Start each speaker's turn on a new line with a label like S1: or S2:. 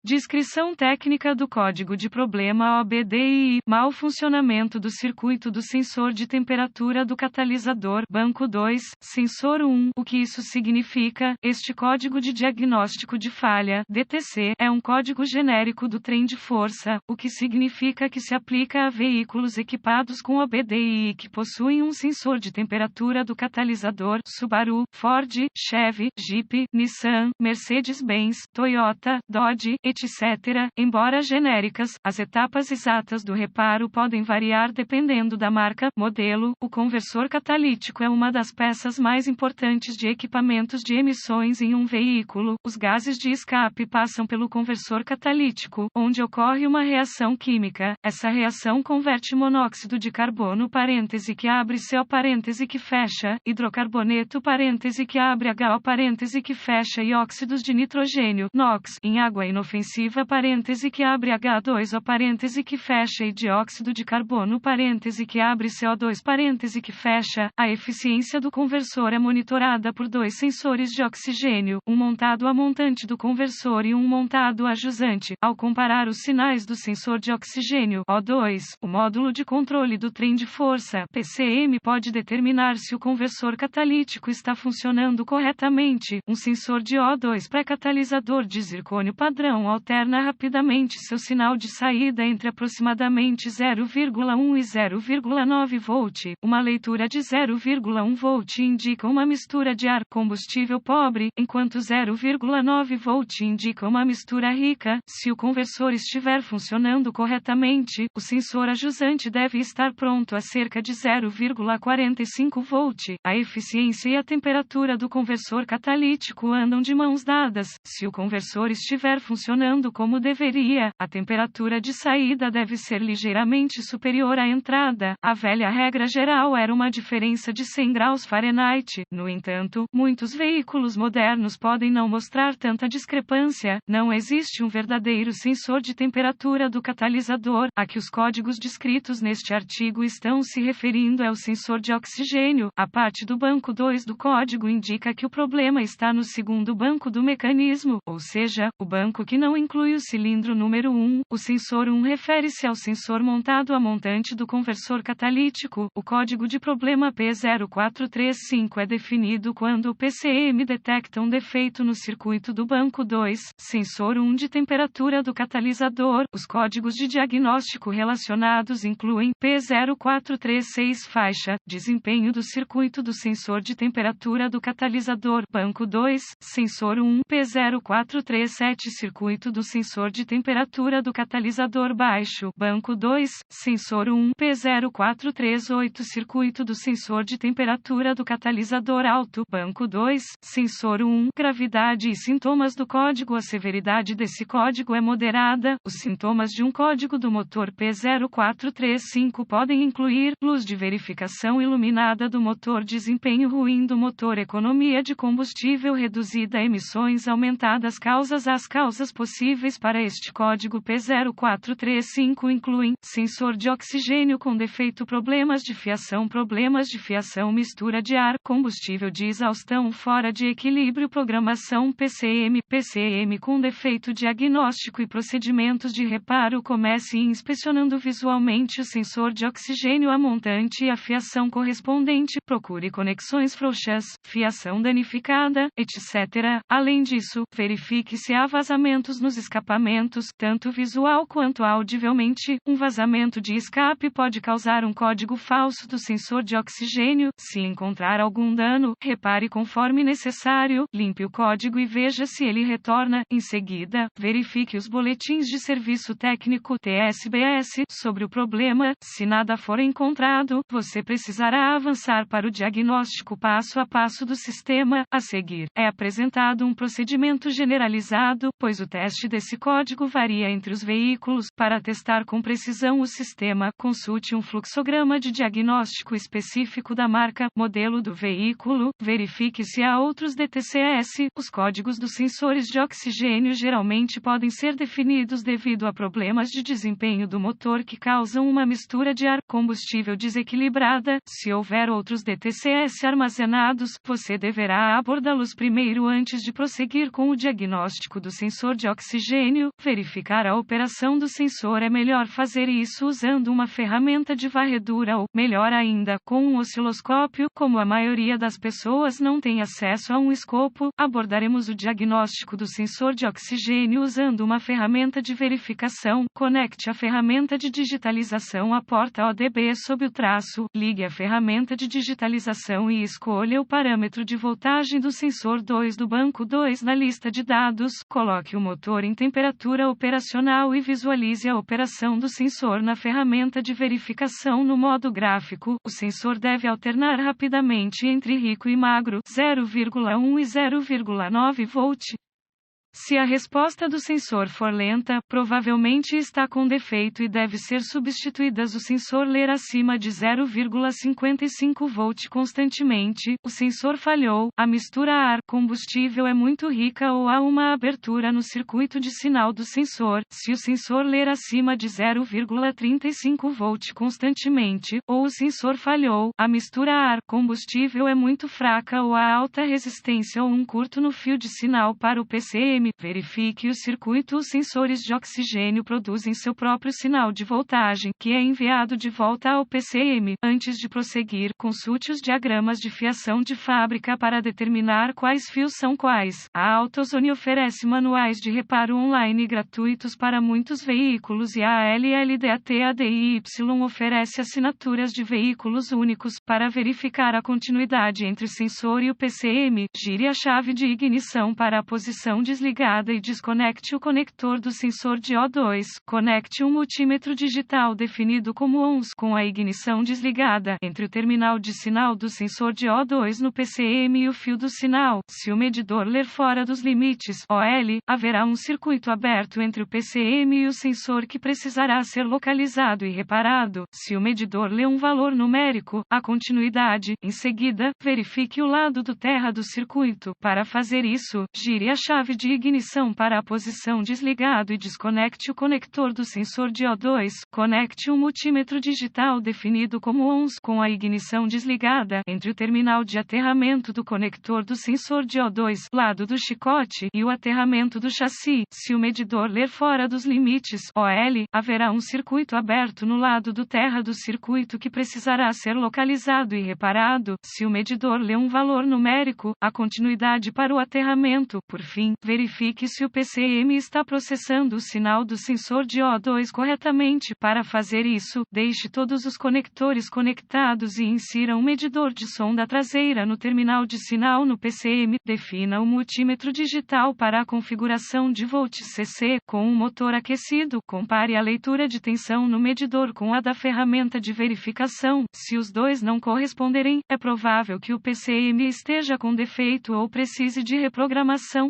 S1: Descrição técnica do código de problema OBDII, mau funcionamento do circuito do sensor de temperatura do catalisador, banco 2, sensor 1. O que isso significa? Este código de diagnóstico de falha, DTC, é um código genérico do trem de força, o que significa que se aplica a veículos equipados com OBDII que possuem um sensor de temperatura do catalisador, Subaru, Ford, Chevy, Jeep, Nissan, Mercedes-Benz, Toyota, Dodge, etc. Embora genéricas, as etapas exatas do reparo podem variar dependendo da marca, modelo. O conversor catalítico é uma das peças mais importantes de equipamentos de emissões em um veículo. Os gases de escape passam pelo conversor catalítico, onde ocorre uma reação química. Essa reação converte monóxido de carbono parêntese que abre CO parêntese que fecha, hidrocarboneto parêntese que abre HO parêntese que fecha e óxidos de nitrogênio, NOx, em água inofensiva parêntese que abre H2O parêntese que fecha e dióxido de carbono parêntese que abre CO2 parêntese que fecha. A eficiência do conversor é monitorada por dois sensores de oxigênio, um montado a montante do conversor e um montado a jusante. Ao comparar os sinais do sensor de oxigênio O2, o módulo de controle do trem de força PCM pode determinar se o conversor catalítico está funcionando corretamente. Um sensor de O2 pré-catalisador de zircônio padrão alterna rapidamente seu sinal de saída entre aproximadamente 0,1 e 0,9 volt. Uma leitura de 0,1 volt indica uma mistura de ar combustível pobre, enquanto 0,9 volt indica uma mistura rica. Se o conversor estiver funcionando corretamente, o sensor ajusante deve estar pronto a cerca de 0,45 volt. A eficiência e a temperatura do conversor catalítico andam de mãos dadas. Se o conversor estiver funcionando como deveria, a temperatura de saída deve ser ligeiramente superior à entrada. A velha regra geral era uma diferença de 100 graus Fahrenheit. No entanto, muitos veículos modernos podem não mostrar tanta discrepância. Não existe um verdadeiro sensor de temperatura do catalisador. A que os códigos descritos neste artigo estão se referindo é o sensor de oxigênio. A parte do banco 2 do código indica que o problema está no segundo banco do mecanismo, ou seja, o banco que não inclui o cilindro número 1. O sensor 1 refere-se ao sensor montado a montante do conversor catalítico. O código de problema P0435 é definido quando o PCM detecta um defeito no circuito do banco 2, sensor 1 de temperatura do catalisador. Os códigos de diagnóstico relacionados incluem P0436 faixa, desempenho do circuito do sensor de temperatura do catalisador, banco 2, sensor 1, P0437 circuito do sensor de temperatura do catalisador baixo, banco 2, sensor 1, P0438 circuito do sensor de temperatura do catalisador alto, banco 2, sensor 1, gravidade e sintomas do código. A severidade desse código é moderada. Os sintomas de um código do motor P0435 podem incluir luz de verificação iluminada do motor, desempenho ruim do motor, economia de combustível reduzida, emissões aumentadas. As causas possíveis para este código P0435 incluem sensor de oxigênio com defeito, problemas de fiação, mistura de ar, combustível de exaustão fora de equilíbrio, programação PCM com defeito, diagnóstico e procedimentos de reparo. Comece inspecionando visualmente o sensor de oxigênio, a montante e a fiação correspondente. Procure conexões frouxas, fiação danificada, etc. Além disso, verifique se há vazamentos nos escapamentos, tanto visual quanto audivelmente. Um vazamento de escape pode causar um código falso do sensor de oxigênio. Se encontrar algum dano, repare conforme necessário, limpe o código e veja se ele retorna. Em seguida, verifique os boletins de serviço técnico TSBS sobre o problema. Se nada for encontrado, você precisará avançar para o diagnóstico passo a passo do sistema. A seguir, é apresentado um procedimento generalizado, pois o teste desse código varia entre os veículos. Para testar com precisão o sistema, consulte um fluxograma de diagnóstico específico da marca, modelo do veículo. Verifique se há outros DTCS. Os códigos dos sensores de oxigênio geralmente podem ser definidos devido a problemas de desempenho do motor que causam uma mistura de ar-combustível desequilibrada. Se houver outros DTCS armazenados, você deverá abordá-los primeiro antes de prosseguir com o diagnóstico do sensor de oxigênio. Verificar a operação do sensor é melhor fazer isso usando uma ferramenta de varredura ou, melhor ainda, com um osciloscópio. Como a maioria das pessoas não tem acesso a um escopo, abordaremos o diagnóstico do sensor de oxigênio usando uma ferramenta de verificação. Conecte a ferramenta de digitalização à porta ODB sob o traço, ligue a ferramenta de digitalização e escolha o parâmetro de voltagem do sensor 2 do banco 2 na lista de dados, coloque o motor em temperatura operacional e visualize a operação do sensor na ferramenta de verificação no modo gráfico. O sensor deve alternar rapidamente entre rico e magro, 0,1 e 0,9 volt. Se a resposta do sensor for lenta, provavelmente está com defeito e deve ser substituída. O sensor ler acima de 0,55 volt constantemente, o sensor falhou, a mistura ar-combustível é muito rica ou há uma abertura no circuito de sinal do sensor. Se o sensor ler acima de 0,35 volt constantemente, ou o sensor falhou, a mistura ar-combustível é muito fraca ou há alta resistência ou um curto no fio de sinal para o PCM. Verifique o circuito. Os sensores de oxigênio produzem seu próprio sinal de voltagem, que é enviado de volta ao PCM. Antes de prosseguir, consulte os diagramas de fiação de fábrica para determinar quais fios são quais. A AutoZone oferece manuais de reparo online gratuitos para muitos veículos e a LLDAT-ADIY oferece assinaturas de veículos únicos. Para verificar a continuidade entre o sensor e o PCM, gire a chave de ignição para a posição desligada e desconecte o conector do sensor de O2. Conecte um multímetro digital definido como ONS com a ignição desligada entre o terminal de sinal do sensor de O2 no PCM e o fio do sinal. Se o medidor ler fora dos limites OL, haverá um circuito aberto entre o PCM e o sensor que precisará ser localizado e reparado. Se o medidor lê um valor numérico, a continuidade. Em seguida, verifique o lado do terra do circuito. Para fazer isso, gire a chave de ignição para a posição desligado e desconecte o conector do sensor de O2. Conecte um multímetro digital definido como ONS com a ignição desligada entre o terminal de aterramento do conector do sensor de O2, lado do chicote, e o aterramento do chassi. Se o medidor ler fora dos limites OL, haverá um circuito aberto no lado do terra do circuito que precisará ser localizado e reparado. Se o medidor lê um valor numérico, a continuidade para o aterramento. Por fim, verifique se o PCM está processando o sinal do sensor de O2 corretamente. Para fazer isso, deixe todos os conectores conectados e insira um medidor de sonda traseira no terminal de sinal no PCM. Defina o multímetro digital para a configuração de volt/cc com um motor aquecido. Compare a leitura de tensão no medidor com a da ferramenta de verificação. Se os dois não corresponderem, é provável que o PCM esteja com defeito ou precise de reprogramação.